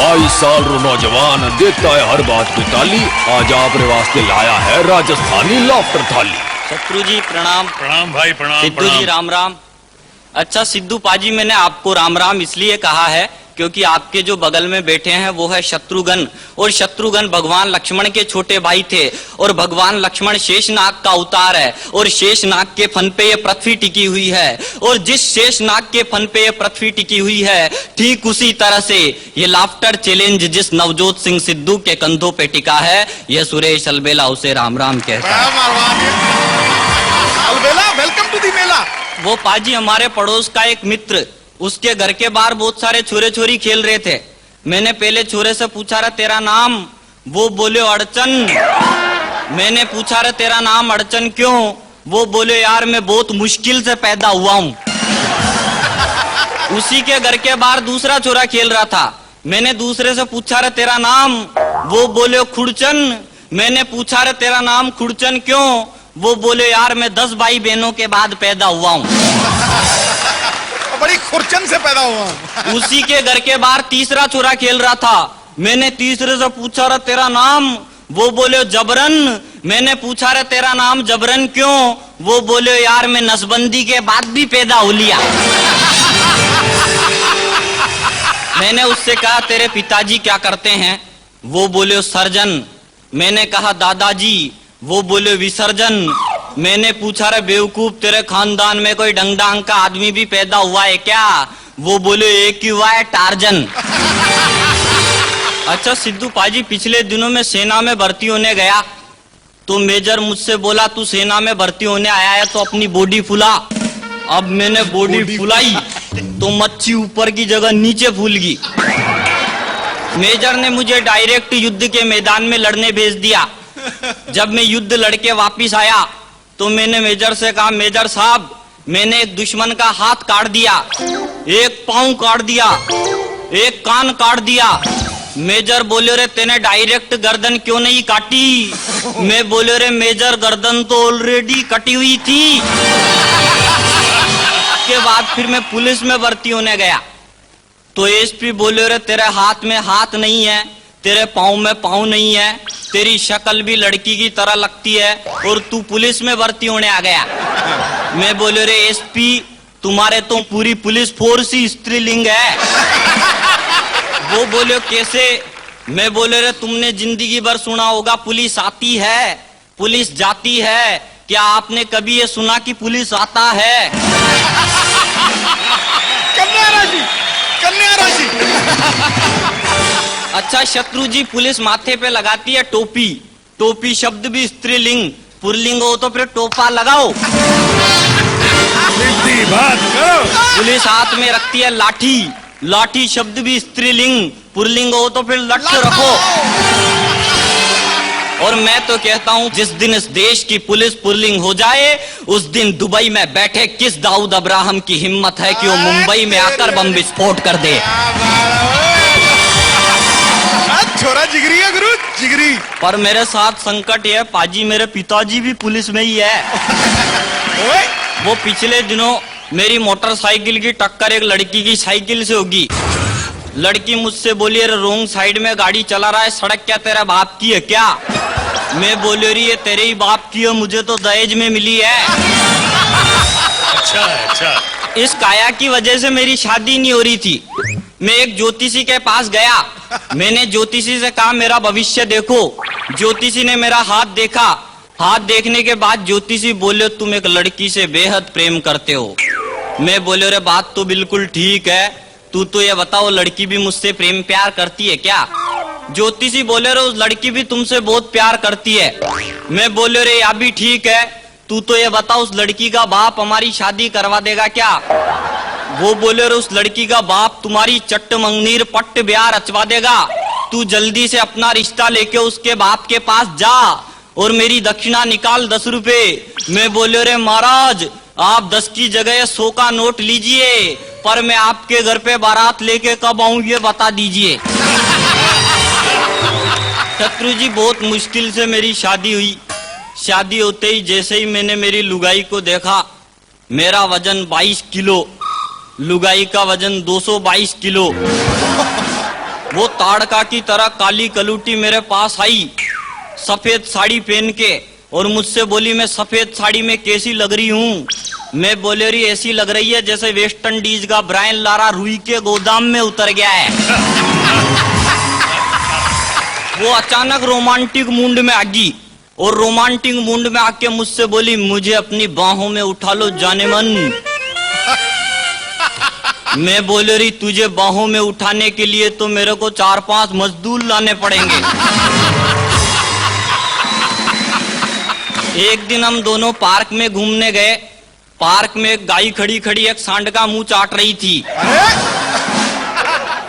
22 साल रो नौजवान देता है हर बात की ताली। आज आपरे वास्ते लाया है राजस्थानी लाफ्टर थाली। शत्रु जी प्रणाम। प्रणाम भाई प्रणाम। सिद्धू जी राम राम। अच्छा सिद्धू पाजी, मैंने आपको राम राम इसलिए कहा है क्योंकि आपके जो बगल में बैठे हैं वो है शत्रुघ्न, और शत्रुघ्न भगवान लक्ष्मण के छोटे भाई थे, और भगवान लक्ष्मण शेषनाग का अवतार है, और शेषनाग के फन पे ये पृथ्वी टिकी हुई है, और जिस शेषनाग के फन पे ये पृथ्वी टिकी हुई है ठीक उसी तरह से ये लाफ्टर चैलेंज जिस नवजोत सिंह सिद्धू के कंधों पे टिका है, ये सुरेश अलबेला उसे राम राम कहता है। अलबेला, वेलकम टू दी मेला। वो पाजी हमारे पड़ोस का एक मित्र, उसके घर के बाहर बहुत सारे छोरे छोरी खेल रहे थे। मैंने पहले छोरे से पूछा रहा तेरा नाम, वो बोले अड़चन। मैंने पूछा रहा तेरा नाम अड़चन क्यों, वो बोले यार मैं बहुत मुश्किल से पैदा हुआ हूं। उसी के घर के बाहर दूसरा छोरा खेल रहा था। मैंने दूसरे से पूछा रहा तेरा नाम, वो बोले खुड़चन। मैंने पूछा रहा तेरा नाम खुड़चन क्यों, वो बोले यार मैं 10 भाई बहनों के बाद पैदा हुआ हूं। बड़ी खुरचन से पैदा हुआ। उसी के घर के बाहर तीसरा छोरा खेल रहा था। मैंने तीसरे से पूछा रहा तेरा नाम, वो बोले जबरन। मैंने पूछा रहा तेरा नाम जबरन क्यों, वो बोले यार मैं नसबंदी के बाद भी पैदा हो लिया। मैंने उससे कहा तेरे पिताजी क्या करते हैं, वो बोले सर्जन। मैंने कहा दादाजी, वो बोले विसर्जन। मैंने पूछा रे बेवकूफ तेरे खानदान में कोई डंगडांग का आदमी भी पैदा हुआ है क्या, वो बोले एक ही हुआ है टार्जन। अच्छा सिद्धू पाजी, पिछले दिनों में सेना में भर्ती होने गया तो मेजर मुझसे बोला तू सेना में भर्ती होने आया है तो अपनी बॉडी फुला। अब मैंने बॉडी फुलाई तो मच्छी ऊपर की जगह नीचे फूल गई। मेजर ने मुझे डायरेक्ट युद्ध के मैदान में लड़ने भेज दिया। जब मैं युद्ध लड़के वापिस आया तो मैंने मेजर से कहा मेजर साहब मैंने एक दुश्मन का हाथ काट दिया, एक पांव काट दिया, एक कान काट दिया। मेजर बोले रे तेने डायरेक्ट गर्दन क्यों नहीं काटी। मैं बोले रे मेजर गर्दन तो ऑलरेडी कटी हुई थी। के बाद फिर मैं पुलिस में भर्ती होने गया तो एसपी बोले रे तेरे हाथ में हाथ नहीं है, तेरे पाँव में पाँव नहीं है, तेरी शक्ल भी लड़की की तरह लगती है और तू पुलिस में भर्ती होने आ गया। मैं बोले रे एसपी तुम्हारे तो पूरी पुलिस फोर्स ही स्त्रीलिंग है। वो बोले कैसे। मैं बोले रे तुमने जिंदगी भर सुना होगा पुलिस आती है पुलिस जाती है, क्या आपने कभी ये सुना कि पुलिस आता है। कन्या राशि, कन्या राशि। अच्छा शत्रु जी, पुलिस माथे पे लगाती है टोपी, टोपी शब्द भी स्त्रीलिंग, पुल्लिंग हो तो फिर टोपा लगाओ। बात करो। पुलिस हाथ में रखती है लाठी, लाठी शब्द भी स्त्रीलिंग, पुल्लिंग हो तो फिर लठ रखो। और मैं तो कहता हूँ जिस दिन इस देश की पुलिस पुल्लिंग हो जाए उस दिन दुबई में बैठे किस दाऊद अब्राहम की हिम्मत है कि वो मुंबई में आकर बम विस्फोट कर दे। छोरा जिगरी है गुरु, जिगरी। पर मेरे साथ संकट है पाजी, मेरे पिताजी भी पुलिस में ही है। वो पिछले दिनों मेरी मोटरसाइकिल की टक्कर एक लड़की की साइकिल से होगी। लड़की मुझसे बोली अरे रोंग साइड में गाड़ी चला रहा है, सड़क क्या तेरा बाप की है क्या। मैं बोले रही है तेरे ही बाप की है, मुझे तो दहेज में मिली है। अच्छा अच्छा। इस काया की वजह से मेरी शादी नहीं हो रही थी। मैं एक ज्योतिषी के पास गया, मैंने ज्योतिषी से कहा मेरा भविष्य देखो। ज्योतिषी ने मेरा हाथ देखा, हाथ देखने के बाद ज्योतिषी बोले तुम एक लड़की से बेहद प्रेम करते हो। मैं बोले रे बात तो बिल्कुल ठीक है, तू तो ये बताओ लड़की भी मुझसे प्रेम प्यार करती है क्या। ज्योतिषी बोले रे उस लड़की भी तुमसे बहुत प्यार करती है। मैं बोले रे या भी ठीक है, तू तो ये बता उस लड़की का बाप हमारी शादी करवा देगा क्या। वो बोले रे उस लड़की का बाप तुम्हारी चट्ट मंगनीर पट्ट ब्याह रचवा देगा, तू जल्दी से अपना रिश्ता लेके उसके बाप के पास जा और मेरी दक्षिणा निकाल 10 रुपए। मैं बोले रे महाराज आप 10 की जगह 100 का नोट लीजिए, पर मैं आपके घर पे बारात लेके कब आऊं ये बता दीजिए। शत्रु जी बहुत मुश्किल से मेरी शादी हुई। शादी होते ही जैसे ही मैंने मेरी लुगाई को देखा, मेरा वजन 22 किलो, लुगाई का वजन 222 किलो। वो ताड़का की तरह काली कलूटी मेरे पास आई, सफेद साड़ी पहन के, और मुझसे बोली मैं सफेद साड़ी में कैसी लग रही हूँ। मैं बोले रही ऐसी लग रही है जैसे वेस्ट इंडीज का ब्रायन लारा रुई के गोदाम में उतर गया है। वो अचानक रोमांटिक मूड में आ गई, और रोमांटिक मूड में आके मुझसे बोली मुझे अपनी बाहों में उठा लो जाने मन। मैं बोले रही तुझे बाहों में उठाने के लिए तो मेरे को 4-5 मजदूर लाने पड़ेंगे। एक दिन हम दोनों पार्क में घूमने गए। पार्क में एक गाय खड़ी खड़ी एक सांड का मुंह चाट रही थी।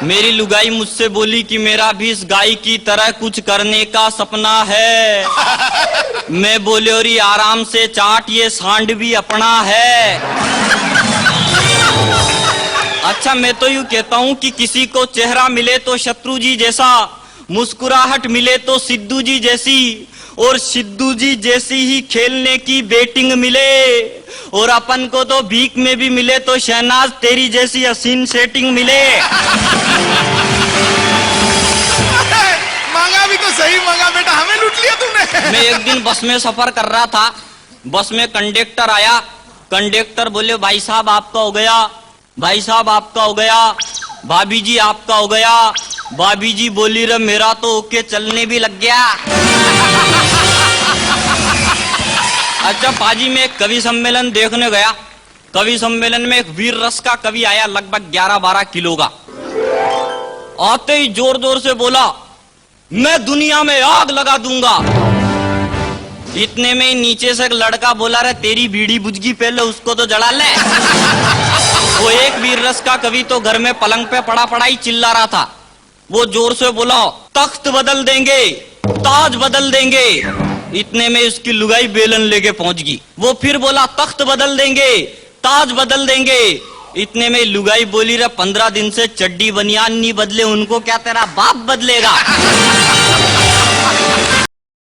मेरी लुगाई मुझसे बोली कि मेरा भी इस गाय की तरह कुछ करने का सपना है। मैं बोले और आराम से चाट, ये सांड भी अपना है। अच्छा, मैं तो यूं कहता हूं कि किसी को चेहरा मिले तो शत्रु जी जैसा, मुस्कुराहट मिले तो सिद्धू जी जैसी, और सिद्धू जी जैसी ही खेलने की बैटिंग मिले, और अपन को तो भीख में भी मिले तो शहनाज तेरी जैसी हसीन सेटिंग मिले। मांगा भी तो सही मांगा बेटा, हमें लूट लिया तूने। मैं एक दिन बस में सफर कर रहा था। बस में कंडक्टर आया। कंडक्टर बोले भाई साहब आपका हो गया, भाई साहब आपका हो गया, भाभी जी आपका हो गया। भाभी जी बोली रे मेरा तो ओके चलने भी लग गया। अच्छा पाजी, मैं एक कवि सम्मेलन देखने गया। कवि सम्मेलन में एक वीर रस का कवि आया, लगभग 11-12 किलो का। आते ही जोर जोर से बोला मैं दुनिया में आग लगा दूंगा। इतने में ही नीचे से एक लड़का बोला रे तेरी बीड़ी बुझ गई, पहले उसको तो जला ले। वो एक वीर रस का कवि तो घर में पलंग पे पड़ा पड़ा ही चिल्ला रहा था। वो जोर से बोला तख्त बदल देंगे, ताज बदल देंगे। इतने में उसकी लुगाई बेलन लेके पहुंच गई। वो फिर बोला तख्त बदल देंगे, ताज बदल देंगे। इतने में लुगाई बोली रे 15 दिन से चड्डी बनियान नहीं बदले, उनको क्या तेरा बाप बदलेगा।